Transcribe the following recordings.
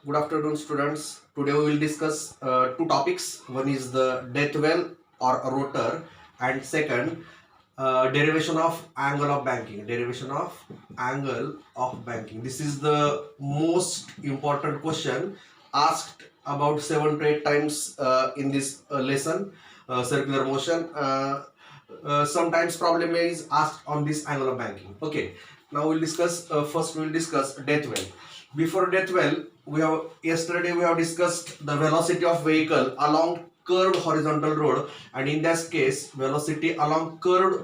Good afternoon, students. Today we will discuss two topics. One is the death well or a rotor, and second, derivation of angle of banking. Derivation of angle of banking. This is the most important question asked about 7 to 8 times in this lesson. Circular motion. Sometimes problem is asked on this angle of banking. Okay. Now we'll discuss. First, we will discuss death well. Before death well, yesterday we have discussed the velocity of vehicle along curved horizontal road, and in that case velocity along curved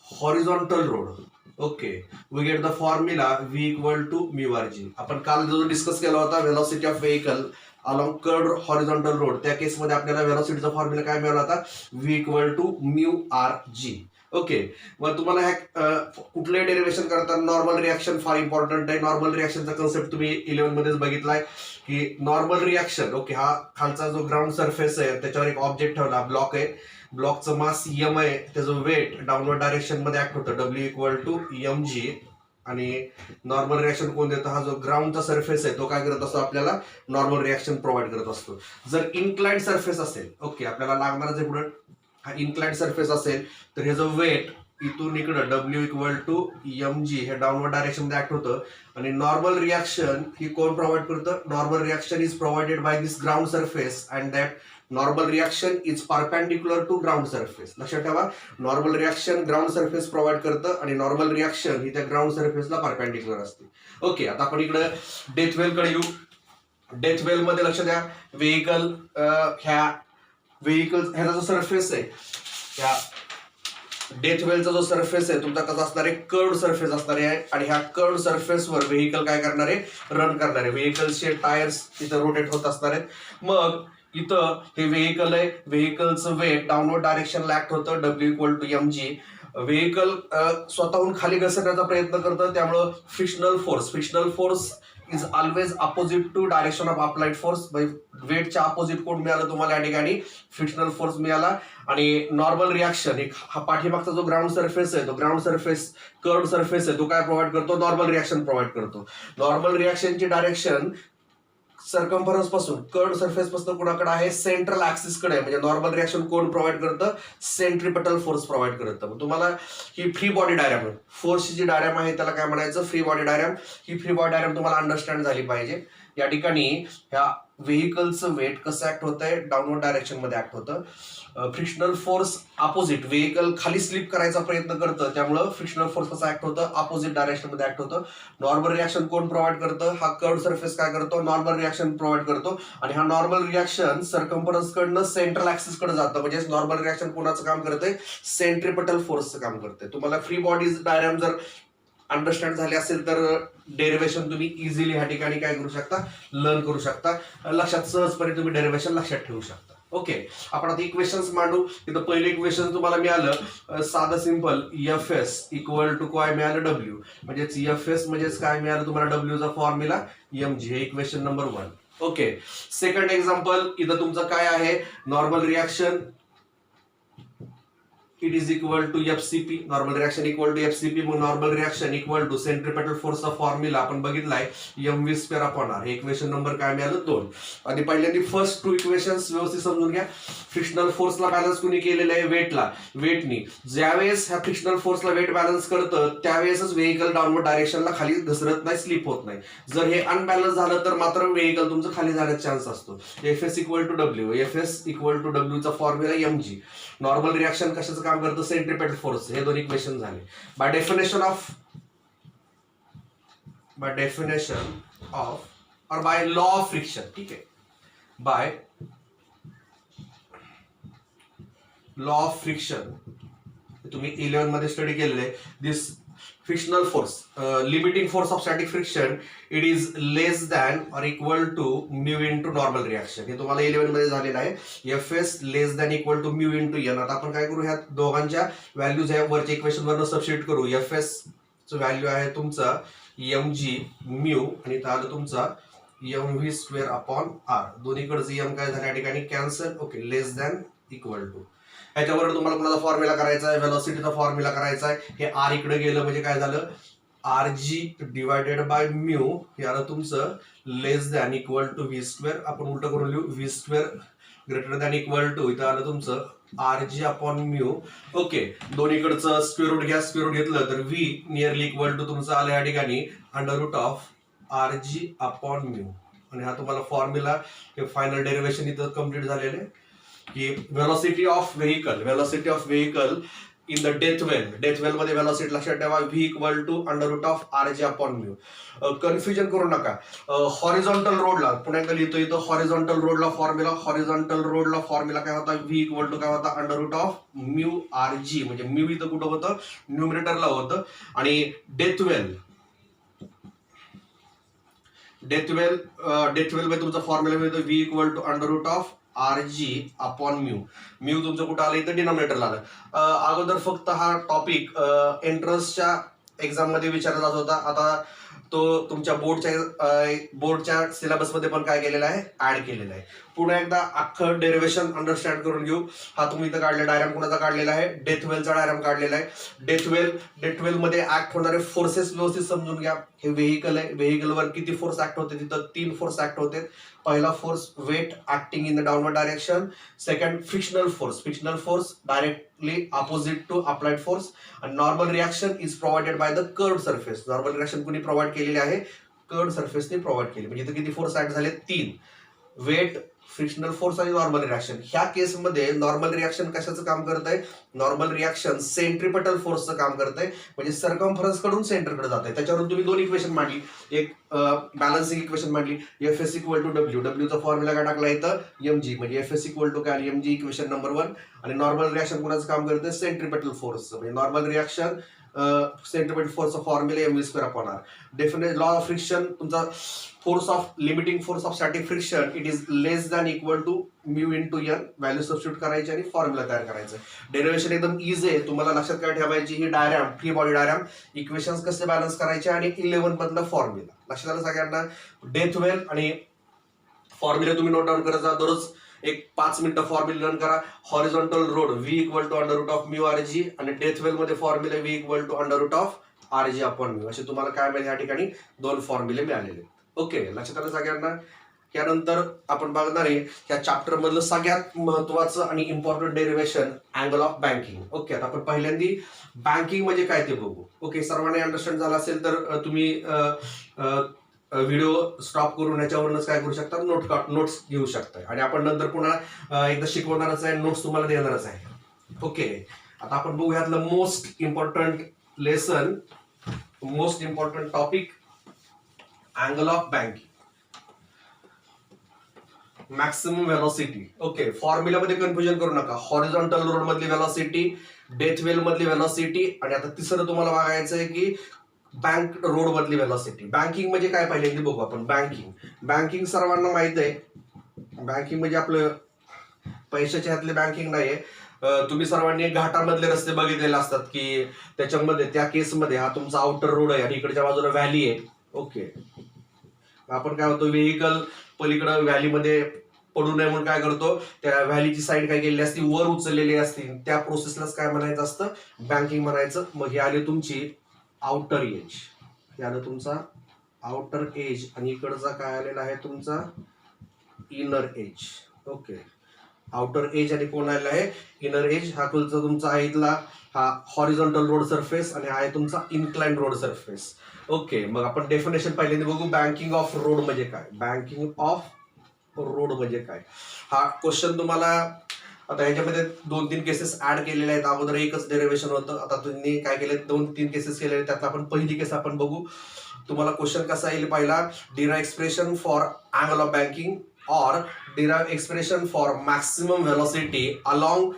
horizontal road. Okay, we get the formula v equal to mu rg. आपण काल जो discuss केला होता velocity of vehicle along curved horizontal road, त्या केस मध्ये आपल्याला velocityचा formula काय मिळाला होता v equal to mu rg. Okay, मग तुम्हाला ह्या कुठलंही डेरिव्हेशन करताना नॉर्मल रिॲक्शन फार इम्पॉर्टंट आहे. नॉर्मल रिॲक्शनचा कन्सेप्ट तुम्ही 11 मध्येच बघितलाय की नॉर्मल रिॲक्शन. ओके, हा खालचा जो ग्राउंड सरफेस आहे त्याच्यावर एक ऑब्जेक्ट ठेवला, ब्लॉक आहे, ब्लॉकचं मास एम आहे, त्याचं वेट डाऊनवर्ड डायरेक्शन मध्ये ऍक्ट होतं W equal to M G. आणि नॉर्मल रिॲक्शन कोण देतं? हा जो ग्राउंडचा सरफेस आहे तो काय करत असतो, आपल्याला नॉर्मल रिॲक्शन प्रोव्हाइड करत असतो. जर इन्क्लाइंड सरफेस असेल, ओके, आपल्याला लागणार जे पुढे हा इन्क्लाइंड सरफेस असेल तर हे जो वेट इथून इकडं W equal to M G हे डाऊनवर्ड डायरेक्शन मध्ये ऍक्ट होतं. आणि नॉर्मल रिॲक्शन ही कोण प्रोव्हाइड करतं? Normal reaction is provided by this ground surface and that normal reaction is perpendicular to ground surface. लक्षात ठेवा, normal reaction ground surface provide करतं आणि नॉर्मल रिॲक्शन ही त्या ग्राउंड सरफेसला परपेंडिक्युलर असते. ओके, आता आपण इकडे डेथ वेल कडे येऊ. डेथ वेल मध्ये लक्ष द्या, व्हेकल ह्या ह्याचा जो सरफेस आहे, त्या डेथ वेलचा जो सरफेस आहे तुमचा कसा असणार आहे? कर्व्ड सरफेस असणार आहे. आणि ह्या कर्व्ड सरफेसवर व्हेकल काय करणार आहे? रन करणार आहे. व्हेकलचे टायर्स इथं रोटेट होत असणार आहेत. मग इथं हे व्हेकल आहे, व्हेकलचं वेट डाऊनवर्ड डायरेक्शनला ऍक्ट होतं W equal to M G. Vehicle स्वतःहून खाली घसरण्याचा प्रयत्न करतं, त्यामुळं frictional force is always opposite to direction of applied force. वेटच्या अपोजिट कोण मिळालं तुम्हाला या ठिकाणी? फ्रिक्शनल फोर्स मिळाला. आणि नॉर्मल रिॲक्शन हा पाठीमागचा जो ग्राउंड सरफेस आहे, तो ग्राउंड सरफेस कर्व्ड सरफेस आहे, तो काय प्रोव्हाइड करतो? नॉर्मल रिॲक्शन प्रोव्हाइड करतो. नॉर्मल रिॲक्शनची डायरेक्शन सर्कम्फरन्स पासून, कर्व्ड सरफेस पासून कुणाकडे आहे? सेंट्रल ऍक्सिस कडे. म्हणजे नॉर्मल रिॲक्शन कोण प्रोव्हाइड करतं? सेंट्रिपेटल फोर्स प्रोव्हाइड करतं. मग तुम्हाला ही फ्री बॉडी डायग्राम, फोर्सची जी डायग्राम आहे त्याला काय म्हणायचं? Free body diagram. ही फ्री बॉडी डायग्राम तुम्हाला अंडरस्टँड झाली पाहिजे. या ठिकाणी ह्या व्हेकलचं वेट कसं ऍक्ट होतंय? डाऊनवर्ड डायरेक्शन मध्ये ऍक्ट होतं. फ्रिक्शनल फोर्स अपोजिट, व्हेकल खाली स्लिप करायचा प्रयत्न करतं, त्यामुळं फ्रिक्शनल फोर्स कसं ऍक्ट होतं? अपोजिट डायरेक्शन मध्ये ऍक्ट होतं. नॉर्मल रिॲक्शन कोण प्रोव्हाइड करतं? हा कर्व्ड सरफेस काय करतो? नॉर्मल रिॲक्शन प्रोव्हाइड करतो. आणि हा नॉर्मल रिॲक्शन सर्कम्फरन्स कडनं सेंट्रल ऍक्सिस कडे जातं. म्हणजे नॉर्मल रिॲक्शन कोणाचं काम करतंय? सेंट्रिपेटल फोर्सचं काम करतंय. तुम्हाला फ्री बॉडी डायग्राम जर अंडरस्टँड झाले असेल तर डेरिव्हेशन तुम्ही इझिली ह्या ठिकाणी काय करू शकता? लर्न करू शकता. लक्षात सहजपणे तुम्ही डेरिव्हेशन लक्षात ठेवू शकता. ओके, आपण आता इक्वेशन्स मांडू. तिथं पहिले इक्वेशन तुम्हाला मिळालं साधं simple, F S equal to काय मिळालं? डब्ल्यू. म्हणजेच एफ एस म्हणजेच काय मिळालं तुम्हाला? डब्ल्यूचा फॉर्म्युला एम जी. हे equation number 1. Okay, second example, इथं तुमचं काय आहे? Normal reaction it is equal to FCP. Normal reaction equal to FCP. मग normal reaction equal to centripetal फोर्सचा फॉर्म्युला आपण बघितलाय M V square upon R. हे इक्वेशन नंबर काय मिळालं? 2. आणि पहिल्यांदा फर्स्ट 2 इक्वेशन्स व्यवस्थित समजून घ्या. फ्रिक्शनल फोर्सला बॅलन्स कुणी केलेलं आहे? वेटला, वेटनी. ज्यावेळेस ह्या फ्रिक्शनल फोर्सला वेट बॅलन्स करतं त्यावेळेसच व्हेकल डाऊनवर्ड डायरेक्शनला खाली घसरत नाही, स्लिप होत नाही. जर हे अनबॅलन्स झालं तर मात्र व्हेकल तुमचं खाली जाण्याचा चान्स असतो. F S equal to W. F S equal to डब्ल्यूचा formula M G. Normal reaction कशाचं काम करतं? Centripetal force. हे 2 इक्वेशन झाले. By definition of or by law of friction. ठीक आहे, बाय लॉ ऑफ फ्रिक्शन तुम्ही 11 मध्ये स्टडी केलेले. This frictional force, limiting force of static friction, it is less than or equal to mu into normal reaction. हे तुम्हाला 11 मध्ये झालेलं आहे. F S less than equal to mu into N. आता आपण काय करू? ह्या दोघांच्या व्हॅल्यूज ह्या वरच्या इक्वेशन वरनं सबस्टिट्यूट करू. एफ एस चं व्हॅल्यू आहे तुमचा एम जी म्यू, आणि इथं आलं तुमचा M V square upon R. दोन्हीकडचं एम काय झालं या ठिकाणी? Cancel. Okay, less than equal to. ह्याच्यावर तुम्हाला कुणाचा फॉर्म्युला करायचा आहे? वेलॉसिटीचा फॉर्म्युला करायचा आहे. हे आर इकडे गेलं म्हणजे काय झालं? RG डिवायडेड बाय म्यू हे आलं तुमचं less than equal to V square. आपण उलट करून लिहू V square greater than equal to, इथं आलं तुमचं RG अपॉन म्यू. ओके, दोन्हीकडचं स्क्वेअर रूट घ्या, स्क्वेअर रूट घेतलं तर व्ही नियरली इक्वल टू तुमचं आलं या ठिकाणी under root of RG upon mu. आणि हा तुम्हाला फॉर्म्युला फायनल डेरिव्हेशन इथं कम्प्लीट झालेलं आहे की velocity of vehicle in the death well मध्ये व्हेलॉसिटी लक्षात ठेवा V equal to under root of RG upon mu. Confusion करू नका. हॉरिझॉन्टल रोडला पुन्हा एकदा लिहितो इथं हॉरिझॉन्टल रोडला फॉर्म्युला काय होता व्ही इक्वल टू काय होता under root of mu RG. म्हणजे म्यू इथं कुठं होतं न्यूमरेटरला होतं. आणि डेथ वेल मध्ये तुमचा फॉर्म्युला मिळतो V equal to under root of RG upon mu तुमचं कुठं आलं इथं डिनॉमिनेटरला आलं. अगोदर फक्त हा टॉपिक एंट्रन्सच्या एक्झाम मध्ये विचारला जात होता. आता तो तुमच्या बोर्डच्या सिलेबसमध्ये पण काय केलेला आहे ऍड केलेला आहे. पुन्हा एकदा अख्खं डेरिव्हेशन अंडरस्टँड करून घेऊ. हा तुम्ही इथं काढलेला डायग्राम कुणाचा काढलेला आहे डेथ वेलचा डायग्राम काढलेला आहे. डेथ वेल मध्ये ऍक्ट होणारे फोर्सेस व्यवस्थित समजून घ्या. हे व्हेकल आहे, व्हेकलवर किती फोर्स ऍक्ट होते तिथं 3 फोर्स ऍक्ट होते. पहिला force weight acting in the downward direction. Second frictional force directly opposite to applied force. आणि normal reaction is provided by the curved surface. Normal reaction कुणी प्रोव्हाइड केलेली आहे कर्व्ड सरफेसने प्रोव्हाइड केली. म्हणजे इथं किती फोर्स ऍक्ट झाले 3. वेट, फ्रिक्शनल फोर्स आणि नॉर्मल रिएक्शन. ह्या केसमध्ये नॉर्मल रिएक्शन कशाचं काम करत आहे नॉर्मल रिएक्शन सेंट्रिपेटल फोर्सचं काम करत आहे. म्हणजे सर्कम्फरन्स कडून सेंटरकडे जात आहे. त्याच्यावरून तुम्ही 2 इक्वेशन मांडली. एक बॅलन्सिंग इक्वेशन मांडली FS इक्वल टू डब्ल्यूचा फॉर्म्युला काय टाकला इथं mg. म्हणजे FS इक्वल टू काय mg इक्वेशन नंबर 1. आणि नॉर्मल रिएक्शन कुणाचं काम करते सेंट्रिपेटल फोर्सचं. म्हणजे नॉर्मल रिएक्शन सेंट्रिपेटल फोर्सचा formula mv² upon r. Definite law of friction तुमचा limiting force of static friction it is less than equal to mu into n. Value substitute करायची आणि फॉर्म्युला तयार करायचं. डेरिव्हेशन एकदम इझी आहे. तुम्हाला लक्षात काय ठेवायची ही diagram free body diagram equations कसे बॅलन्स करायचे आणि 11 मधला फॉर्म्युला लक्षात आलं सगळ्यांना. डेथ वेल आणि फॉर्म्युला तुम्ही नोट डाऊन करत जा. दररोज एक 5 मिनिटं फॉर्म्युला लर्न करा. Horizontal road V equal to under root of mu RG आणि डेथ वेल मध्ये formula V equal to under root of RG upon mu. असे तुम्हाला काय मिळेल या ठिकाणी 2 फॉर्म्युले मिळालेले. ओके, लक्षात आलं सगळ्यांना. त्यानंतर आपण बघणार आहे या चॅप्टर मधलं सगळ्यात महत्वाचं आणि important derivation angle of banking. Okay, आता आपण पहिल्यांदा बँकिंग म्हणजे काय ते बघू. ओके, सर्वांना अंडरस्टँड झालं असेल तर तुम्ही व्हिडिओ स्टॉप करून याच्यावरूनच काय करू शकता नोट्स घेऊ शकता. आणि आपण नंतर पुन्हा एकदा शिकवणारच आहे, नोट्स तुम्हाला देणारच आहे. ओके, आता आपण बघू यातलं most important lesson, most important topic angle of banking. Maximum velocity. Okay, फॉर्म्युलामध्ये कन्फ्युजन करू नका. हॉरिझॉन्टल रोड मधली व्हेलॉसिटी, डेथ वेल मधली व्हेलॉसिटी आणि आता तिसरं तुम्हाला बघायचं आहे की बँक रोड मधली व्हेलॉसिटी. बँकिंग म्हणजे काय पहिल्यांदा बघू आपण. बँकिंग सर्वांना माहित आहे. बँकिंग म्हणजे आपलं पैशाच्या हातले बँकिंग नाहीये. तुम्ही सर्वांनी घाटामधले रस्ते बघितलेले असतात की त्याच्यामध्ये त्या केसमध्ये हा तुमचा आउटर रोड आहे आणि इकडच्या बाजूला व्हॅली आहे. ओके, आपण काय होतो व्हेकल पलीकडं व्हॅलीमध्ये पडू नये म्हणून काय करतो त्या व्हॅलीची साईड काय केलेली असती वर उचललेली असती. त्या प्रोसेसलाच काय म्हणायचं असतं बँकिंग म्हणायचं. मग हे आली तुमची आउटर एज, हे आलं तुमचा आउटर एज आणि इकडचा काय आलेला आहे तुमचा inner age. Okay, outer age आणि कोण आलेला आहे इनर एज. हा तुमचा आहे इथला हा हॉरिझॉन्टल रोड सरफेस आणि आहे तुमचा इन्क्लाइन रोड सरफेस. ओके, मग आपण डेफिनेशन पहिल्यांदा बघू. बँकिंग ऑफ रोड म्हणजे काय. बँकिंग ऑफ रोड म्हणजे काय हा क्वेश्चन तुम्हाला आता ह्याच्यामध्ये 2-3 केसेस ऍड केलेले आहेत. अगोदर एकच डेरिव्हेशन होतं, आता तुम्ही काय केले 2-3 केसेस केलेले. त्यातला आपण पहिली केस आपण बघू. तुम्हाला क्वेश्चन कसा येईल पहिला, derive expression for angle of banking or derive expression for maximum velocity along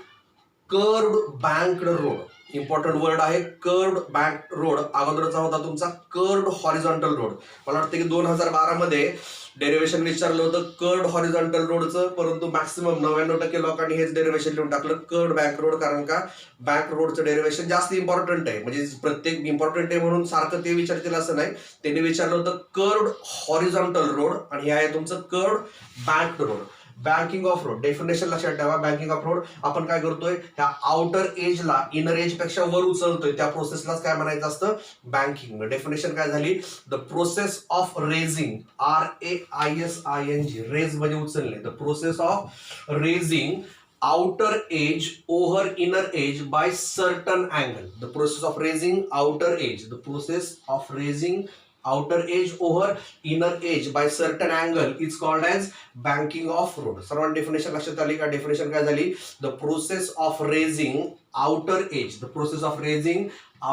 curved banked road. Important word आहे कर्व्ड बँक रोड. अगोदरचा होता तुमचा कर्व्ड हॉरिझॉन्टल रोड. मला वाटतं की 2012 मध्ये डेरिव्हेशन विचारलं होतं कर्व्ड हॉरिझॉन्टल रोडचं, परंतु मॅक्सिमम 99% लोकांनी हेच डेरिव्हेशन लिहून टाकलं कर्व्ड बँक रोड. कारण का बँक रोडचं डेरिव्हेशन जास्त इम्पॉर्टंट आहे. म्हणजे प्रत्येक इम्पॉर्टंट आहे म्हणून सारखं ते विचारतील असं नाही. त्यांनी विचारलं होतं कर्व्ड हॉरिझॉन्टल रोड आणि हे आहे तुमचं curved bank road. Banking of road definition लक्षात ठेवा. बँकिंग ऑफ रोड आपण काय करतोय, ह्या आउटर एजला इनर एज पेक्षा वर उचलतोय, त्या प्रोसेसलाच काय म्हणायचं असतं, बँकिंग. डेफिनेशन काय झाली, the process of raising, RAISING, raise म्हणजे उचलणे, the process of raising outer edge over inner edge by certain angle. The process of raising outer edge, the process of raising outer edge over inner edge by certain angle is called as banking of road. सर्वांना definition लक्षात आली का? Definition काय झाली, the process of raising outer edge, the process of raising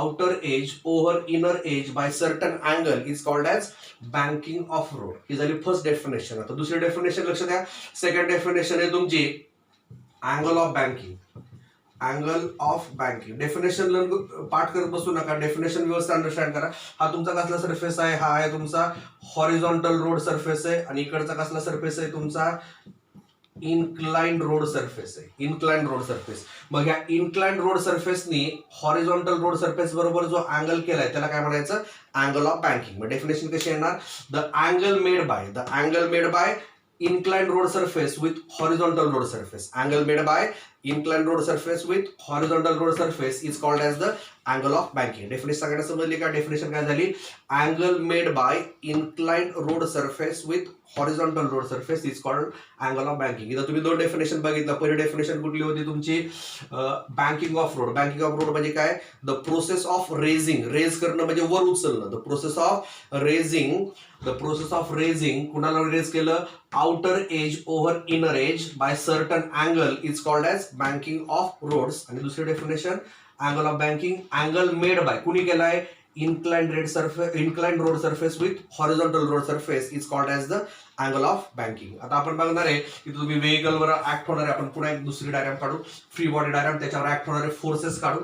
outer edge over inner edge by certain angle is called as banking of road. ही झाली first definition. आता दुसरी definition लक्षात द्या. सेकंड डेफिनेशन आहे तुमची angle of banking. Angle of banking definition पाठ करत बसू नका, डेफिनेशन व्यवस्थित अंडरस्टँड करा. हा तुमचा कसला सरफेस आहे, हा आहे तुमचा हॉरिझॉन्टल रोड सरफेस आहे, आणि इकडचा कसला सरफेस आहे तुमचा इन्क्लाइंड रोड सरफेस आहे. Inclined road surface. मग ह्या इन्क्लाइंड रोड सरफेसनी हॉरिझॉन्टल रोड सरफेस बरोबर जो अँगल केलाय त्याला काय म्हणायचं, अँगल ऑफ बँकिंग. मग डेफिनेशन कशी येणार, the angle made by inclined road surface with horizontal road surface. Angle made by inclined road surface with horizontal road surface is called as the angle of banking. Definition सगळ्यांना समजली का? Definition काय झाली, angle made by inclined road surface with horizontal road surface is called angle of banking. इथं तुम्ही दोन definition बघितलं. पहिली डेफिनेशन कुठली होती तुमची, banking of road. Banking of road म्हणजे काय, the process of raising, raise करणं म्हणजे वर उचलणं, द प्रोसेस ऑफ रेझिंग कुणाला रेज केलं, outer edge over inner edge by certain angle is called as banking of roads. आणि दुसरी definition angle of banking, angle made by कुणी केलाय, inclined road surface with horizontal road surface is called as the angle of banking. आता आपण बघणार आहे की तुम्ही व्हेकल वर ऍक्ट होणारे, आपण पुन्हा एक दुसरी डायग्राम काढू, फ्री बॉडी डायग्राम, त्याच्यावर ऍक्ट होणारे फोर्सेस काढू.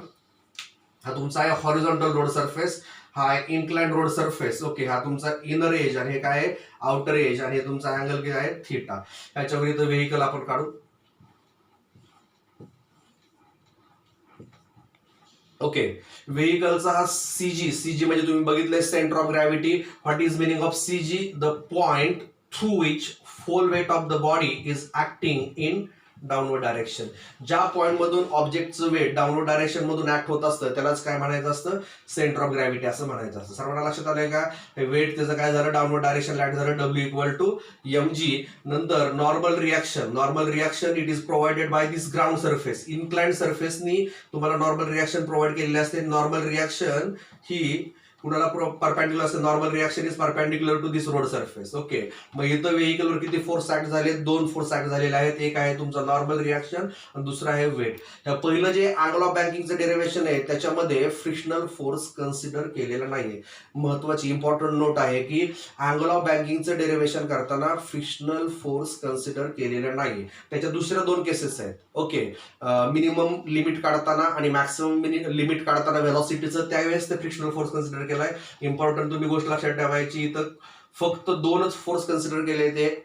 हा तुमचा आहे हॉरिझॉन्टल रोड सरफेस, हा आहे इन्क्लाइंड रोड सरफेस. ओके, हा तुमचा इनर एज आणि हे काय आहे आउटर एज, आणि हे तुमचा अँगल काय आहे थीटा. ह्याच्यावर इथं व्हेकल आपण काढू. ओके, व्हेकलचा हा सीजी म्हणजे तुम्ही बघितलंय centre of gravity. What is meaning of CG, the point through which full weight of the body is acting in downward direction. ज्या पॉइंट मधून ऑब्जेक्टचं वेट डाऊनवर्ड डायरेक्शन मधून ऍक्ट होत असतं त्यालाच काय म्हणायचं असतं, सेंटर ऑफ ग्रॅव्हिटी असं म्हणायचं असतं. सर्वांना लक्षात आलंय का? वेट त्याचं काय झालं, डाऊनवर्ड डायरेक्शन ऍक्ट झालं, W=mg. नंतर normal reaction it is provided by this ground surface. Inclined सरफेसनी तुम्हाला नॉर्मल रिॲक्शन प्रोव्हाइड केलेली असते. नॉर्मल रिॲक्शन ही कुणाला परपेंडिक्युलर असते, normal reaction is perpendicular to this road surface. Okay, मग इथं व्हेकलवर किती फोर्स ऍक्ट झाले, दोन फोर्स ऍक्ट झालेले आहेत. एक आहे तुमचा नॉर्मल रिॲक्शन आणि दुसरा आहे वेट. पहिलं जे अँगल ऑफ बँकिंगचं डेरिव्हेशन आहे त्याच्यामध्ये फ्रिक्शनल फोर्स कन्सिडर केलेला नाहीये. महत्वाची इम्पॉर्टंट नोट आहे की अँगल ऑफ बँकिंगचं डेरिव्हेशन करताना फ्रिक्शनल फोर्स कन्सिडर केलेला नाहीये. त्याच्या दुसऱ्या दोन केसेस आहेत. ओके, मिनिमम लिमिट काढताना आणि मॅक्सिमम लिमिट काढताना व्हेलॉसिटीचं त्यावेळेस ते फ्रिक्शनल फोर्स कन्सिडर केलाय. इम्पॉर्टंट तुम्ही गोष्ट लक्षात ठेवायची, इथं फक्त दोनच फोर्स कन्सिडर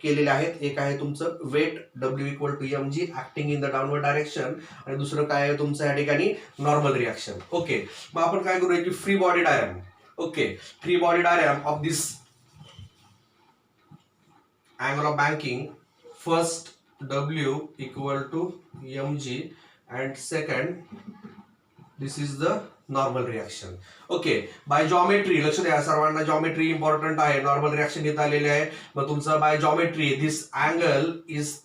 केलेले आहेत. एक आहे तुमचं weight W=mg acting in the downward direction, आणि दुसरं काय आहे तुमचं या ठिकाणी नॉर्मल रिॲक्शन. ओके, मग आपण काय करूया की free body diagram. Okay, free body diagram of this angle of banking. First W=mg and second this is the normal reaction. Okay, by geometry लक्ष द्या सर्वांना, जॉमेट्री इम्पॉर्टंट आहे. नॉर्मल रिॲक्शन इथं आलेले आहे. मग तुमचं by geometry this angle is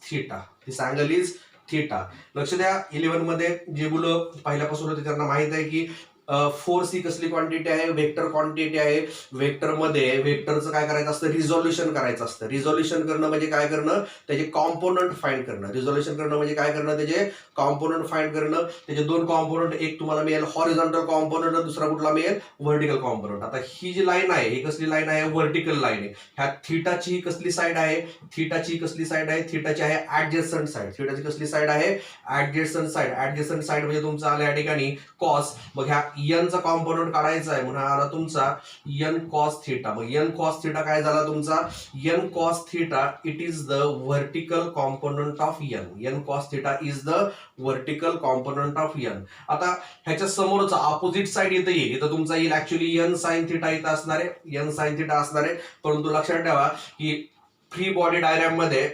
theta. लक्ष द्या, 11 मध्ये जे मुलं पहिल्यापासून होते त्यांना माहित आहे की फोर्स ही कसली क्वांटिटी आहे, वेक्टर क्वांटिटी आहे. वेक्टरमध्ये वेक्टरचं काय करायचं असतं, रिझोल्युशन करायचं असतं. रिझोल्युशन करणं म्हणजे काय करणं, त्याचे कॉम्पोनंट फाइंड करणं. रिझोल्युशन करणं म्हणजे काय करणं, त्याचे कॉम्पोनंट फाइंड करणं. त्याचे दोन कॉम्पोनंट, एक तुम्हाला मिळेल हॉरिझॉन्टल कॉम्पोनंट, दुसरा कुठला मिळेल व्हर्टिकल कॉम्पोनंट. आता ही जी लाईन आहे ही कसली लाईन आहे, व्हर्टिकल लाईन आहे. ह्या थीटाची कसली साईड आहे, थीटाची आहे ऍडजस्टंट साईड. थीटाची कसली साईड आहे, ऍडजस्टंट साईड म्हणजे तुमचं आलं या ठिकाणी कॉस. मग ह्या n चा कॉम्पोनंट काढायचा आहे म्हणून आला तुमचा n cos थीटा. मग n cos थीटा काय झाला तुमचा, n cos theta it is the vertical component of n cos theta is the vertical component of n. आता ह्याच्या समोरचा ऑपोजिट साइड इथं येईल, इथं तुमचा येईल ऍक्च्युअली n sin थीटा इथं असणार आहे, परंतु लक्षात ठेवा की फ्री बॉडी डायग्राम मध्ये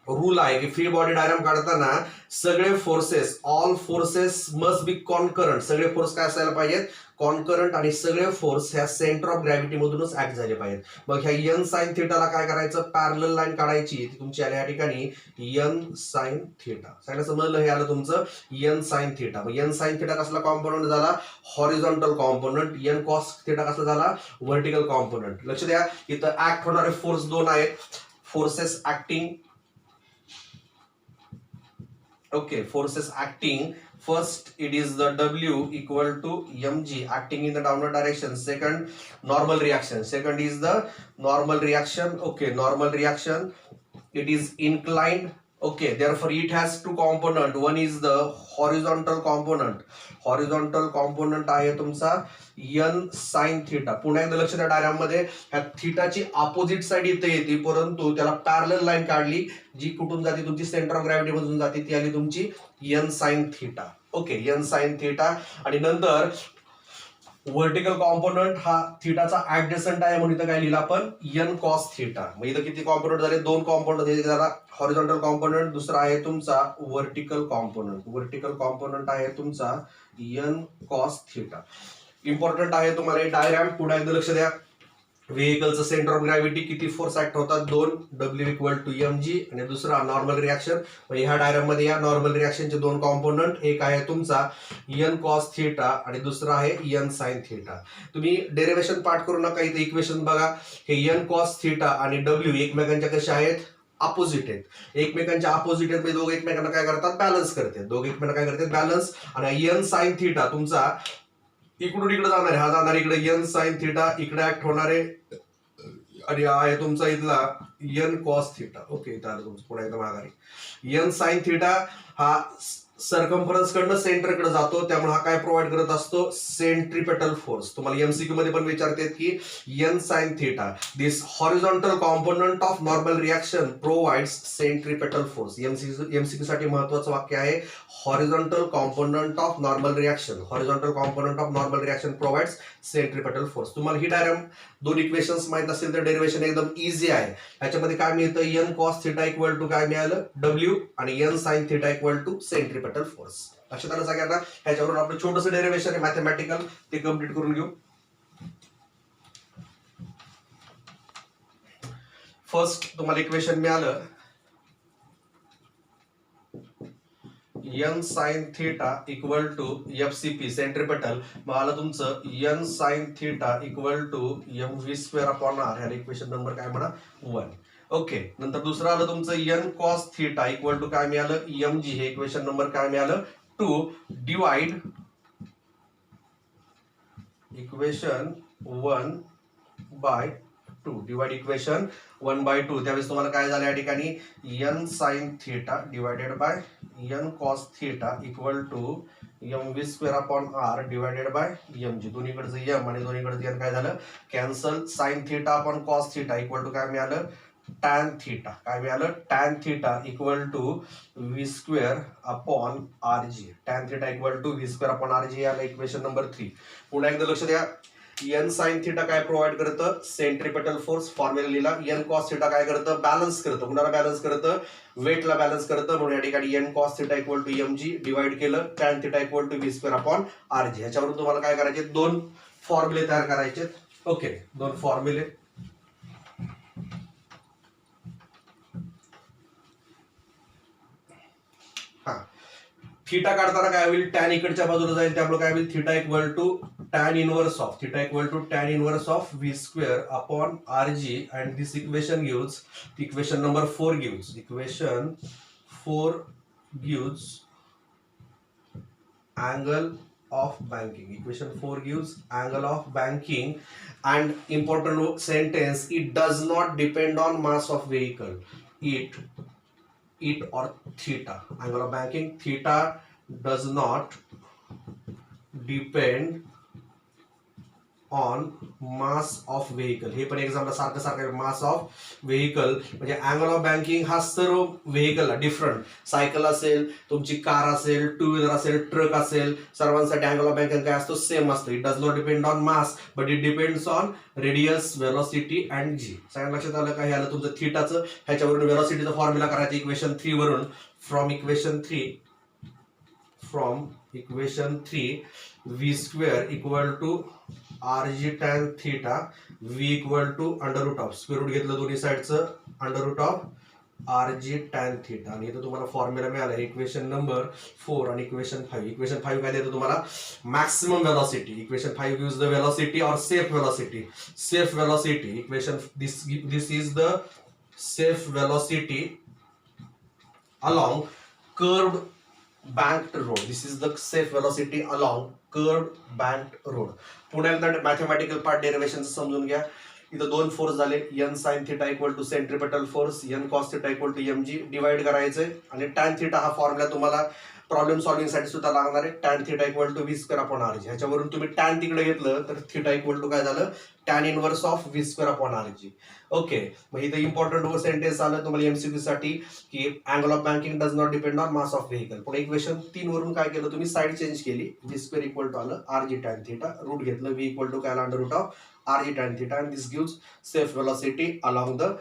रूल आहे की फ्री बॉडी डायग्राम काढताना सगळे forces, all forces must be concurrent, सगळे फोर्स काय असायला पाहिजेत, कॉन्करंट, आणि सगळे फोर्स ह्या सेंटर ऑफ ग्रॅव्हिटी मधूनच ऍक्ट झाले पाहिजेत. मग ह्या एन साइन थिटाला काय करायचं, पॅरलल लाईन काढायची, ती तुमची आली या ठिकाणी एन साइन थिटा. सगळं समजलं, हे आलं तुमचं एन साइन थिटा. मग एन साइन थिटा कसला कॉम्पोनंट झाला, horizontal component. N cos theta कसला झाला, व्हर्टिकल कॉम्पोनंट. लक्ष द्या, इथं ऍक्ट होणारे फोर्स दोन आहेत, forces acting. Okay, forces acting. First, it is the W equal to mg acting in the downward direction. Second, normal reaction. Second is the normal reaction. Okay, normal reaction. It is inclined. Okay, therefore it has two component. One is the horizontal component. Horizontal component आहे तुमचा n sin theta. पुन्हा एकदा लक्ष द्या, diagram मध्ये ह्या थिटाची opposite side इथे येते, परंतु त्याला पॅरलल लाईन काढली, जी कुठून जाते, तुमची सेंटर ऑफ ग्रॅव्हिटी मधून जाते, ती आली तुमची n sin theta. Okay, n sin theta. आणि नंतर व्हर्टिकल कॉम्पोनंट हा थिटाचा ऍडजसंट आहे, म्हणून इथं काय लिहिलं आपण, n cos थिटा. मग इथं किती कॉम्पोनंट झाले, दोन कॉम्पोनंट. एक झाला हॉरिझॉन्टल कॉम्पोनंट, दुसरा आहे तुमचा व्हर्टिकल कॉम्पोनंट. व्हर्टिकल कॉम्पोनंट आहे तुमचा n cos थिटा. इम्पॉर्टंट आहे तुम्हाला डायग्राम. पुढे एकदा लक्ष द्या, व्हेकलचं सेंटर ऑफ ग्रॅव्हिटी किती फोर्स ऍक्ट होतात, दोन, W इक्वल टू mg, आणि दुसरा नॉर्मल रिॲक्शन. म्हणजे ह्या डायग्राम मध्ये या नॉर्मल रिॲक्शनचे दोन कॉम्पोनंट, एक आहे तुमचा n cos थिटा आणि दुसरा आहे n sin थिटा. तुम्ही डेरिव्हेशन पार्ट करू नका, इथे इक्वेशन बघा, हे n cos थिटा आणि W एकमेकांच्या कशा आहेत, अपोजिट आहेत. एकमेकांच्या अपोजिट आहेत, म्हणजे दोघे एकमेकांना काय करतात, बॅलन्स करतात. दोघे एकमेकांना काय करतात, बॅलन्स. आणि n sin थिटा तुमचा इकडून इकडे जाणार आहे, हा जाणार इकडे n sin थिटा, इकडे ऍक्ट होणारे, आणि हा आहे तुमचा इथला n cos थिटा. ओके, इथं आलं तुमचं पुन्हा एकदा माघारी. n sin थिटा हा सर्कम्फरन्स कडनं सेंटरकडे जातो, त्यामुळे हा काय प्रोव्हाइड करत असतो, सेंट्रिपेटल फोर्स. तुम्हाला एमसीक्यू मध्ये पण विचारतात की n sin theta, this horizontal component of normal reaction provides centripetal force. MCQ साठी महत्वाचं वाक्य आहे, horizontal component of normal reaction, horizontal component of normal reaction provides centripetal force. तुम्हाला ही डायग्राम दोन इक्वेशन्स माहित असेल तर डेरिव्हेशन एकदम इझी आहे. ह्याच्यामध्ये काय मिळतं, n cos theta equal to काय मिळालं, W, आणि n sin theta equal to centripetal force. लक्षात आलं सगळ्यांना. ह्याच्यावरून आपलं छोटंसं डेरिव्हेशन आहे मॅथमॅटिकल, ते कम्प्लीट करून घेऊ. फर्स्ट तुम्हाला इक्वेशन मिळालं n sin theta equal to FCP centripetal. मग आलं तुमचं n sin theta equal to mv square upon r. ह्याला इक्वेशन नंबर काय म्हणा, 1. ओके, नंतर दुसरं आलं तुमचं n cos theta equal to काय मिळालं, mg. हे इक्वेशन नंबर काय मिळालं, 2. Divide equation 1 by 2. Divide equation 1 by 2. त्यावेळेस तुम्हाला काय झालं या ठिकाणी, n sin theta divided by n cos theta equal to mv square upon r divided by mg. दोन्हीकडचं m आणि दोन्हीकडचं n काय झालं, cancel. sin theta upon cos theta equal to काय मिळालं, tan थिटा. काय मिळालं, tan theta equal to v square upon rg. tan theta equal to v square upon rg आलं इक्वेशन नंबर 3. पुन्हा एकदा लक्ष द्या, n sin थिटा काय प्रोव्हाइड करतं, सेंट्रिपेटल फोर्स. फॉर्म्युला लिहिला. n cos थिटा काय करतं, बॅलन्स करतं. कुणाला बॅलन्स करतं, वेटला बॅलन्स करतं. म्हणून या ठिकाणी n cos theta equal to mg divide केलं, tan theta equal to v square upon rg. ह्याच्यावरून तुम्हाला काय करायचे, दोन फॉर्म्युले तयार करायचे. ओके, दोन फॉर्म्युले. थिटा काढताना काय होईल, टॅन इकडच्या बाजूला जाईल, त्यामुळे काय होईल, theta equal to tan inverse of, theta equal to tan inverse of v square upon rg. And this equation gives, equation number 4 gives, equation 4 gives angle of banking. Equation 4 gives angle of banking, and important sentence, it does not depend on mass of vehicle. It or theta, angle of banking, theta does not depend on mass of vehicle. हे पण example सारखं सारखं मास of vehicle म्हणजे angle of banking हा सर्व व्हेकलला different, cycle असेल, तुमची car असेल, टू व्हीलर असेल, ट्रक असेल, सर्वांसाठी अँगल ऑफ बँकिंग काय असतो, सेम असतो. It does not depend on mass but it depends on radius, velocity and G. सगळ्यांना लक्षात आलं का? हे आलं तुमचं थिटाचं. ह्याच्यावरून वेलोसिटीचा फॉर्म्युला करायचा इक्वेशन 3 वरून. From equation 3 v square equal to R G tan theta, v equal to under root of, square root घेतलं दोन्ही साईडचं, under root of R G tan theta. आणि इथं तुम्हाला फॉर्म्युला मिळाला इक्वेशन नंबर 4 आणि इक्वेशन 5. इक्वेशन 5 काय देतं तुम्हाला? Maximum velocity. Equation 5 gives the velocity or safe velocity. Safe velocity equation, this is the safe velocity along curved banked road. This is the safe velocity along curved banked road. पुन्हा एकदा mathematical part derivation समजून घ्या. इथं दोन force झाले, N sine theta equal to centripetal force, N cos theta equal to M G. Divide करायचंय आणि tan theta हा फॉर्म्युला तुम्हाला प्रॉब्लेम सॉल्व्हिंग साठी सुद्धा लागणार आहे. Tan theta equal to V square upon R G. ह्याच्यावरून तुम्ही टॅन तिकडे घेतलं तर थिटा इक्वल टू काय झालं? Tan inverse of V square upon R G. Okay, मग इथं इम्पॉर्टंट सेंटेन्स आलं तुम्हाला एमसीक्यू साठी की angle of banking does not depend on mass of vehicle. पुढे इक्वेशन 3 वरून काय केलं तुम्ही? साईड चेंज केली. व्ही स्क्वेअर इक्वल टू आलं R G tan theta, root घेतलं, व्ही इक्वल टू काय आलं? Under root of R G tan theta. And this gives safe velocity along the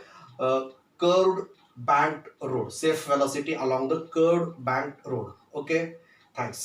curved banked road. Safe velocity along the curved banked road. Okay, thanks.